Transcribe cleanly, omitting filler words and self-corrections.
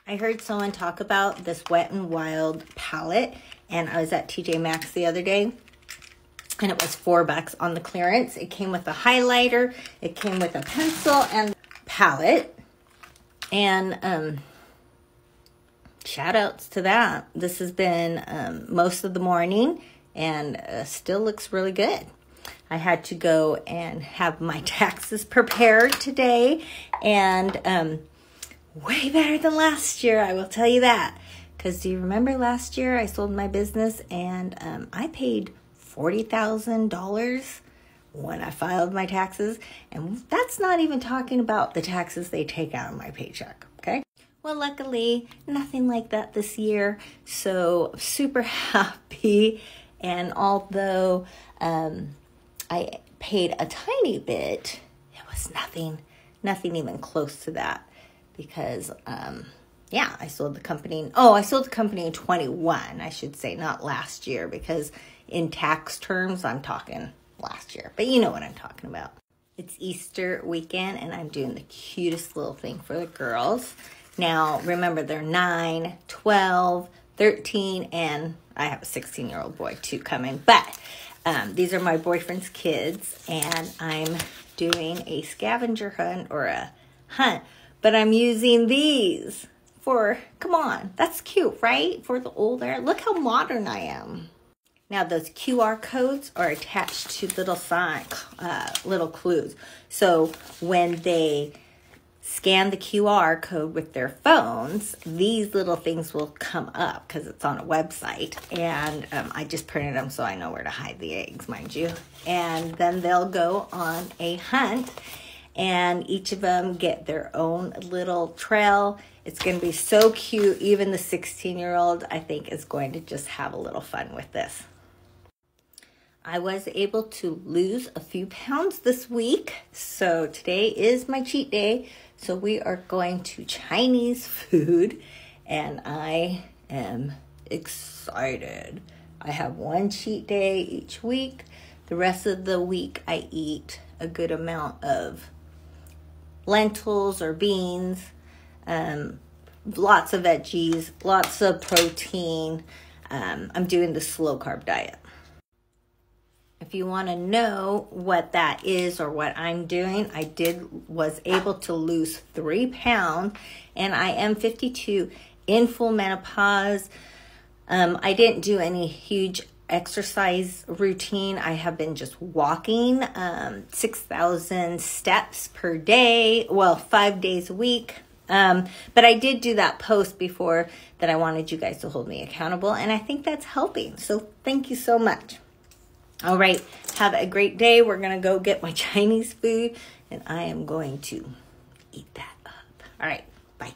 I heard someone talk about this Wet n Wild palette, and I was at TJ Maxx the other day, and it was $4 on the clearance. It came with a highlighter, it came with a pencil and palette, and shout outs to that. This has been most of the morning, and still looks really good. I had to go and have my taxes prepared today, and way better than last year, I will tell you that. Because do you remember last year I sold my business and I paid $40,000 when I filed my taxes, and that's not even talking about the taxes they take out of my paycheck, okay? Well, luckily, nothing like that this year, so super happy. And although I paid a tiny bit, it was nothing even close to that. Because, yeah, I sold the company. Oh, I sold the company in 21, I should say, not last year. Because in tax terms, I'm talking last year. But you know what I'm talking about. It's Easter weekend, and I'm doing the cutest little thing for the girls. Now, remember, they're 9, 12, 13, and I have a 16-year-old boy, too, coming. But these are my boyfriend's kids, and I'm doing a scavenger hunt or a hunt. But I'm using these for, come on, that's cute, right? For the older, look how modern I am. Now those QR codes are attached to little clues. So when they scan the QR code with their phones, these little things will come up because it's on a website. And I just printed them so I know where to hide the eggs, mind you. And then they'll go on a hunt, and each of them get their own little trail. It's going to be so cute. Even the 16-year-old, I think, is going to just have a little fun with this. I was able to lose a few pounds this week. So today is my cheat day. So we are going to Chinese food, and I am excited. I have one cheat day each week. The rest of the week, I eat a good amount of lentils or beans, lots of veggies, lots of protein. I'm doing the slow carb diet. If you want to know what that is or what I'm doing, was able to lose 3 pounds, and I am 52 in full menopause. I didn't do any huge exercise routine. I have been just walking 6,000 steps per day, well, 5 days a week. But I did do that post before that I wanted you guys to hold me accountable, and I think that's helping. So thank you so much. All right, have a great day. We're going to go get my Chinese food, and I am going to eat that up. All right, bye.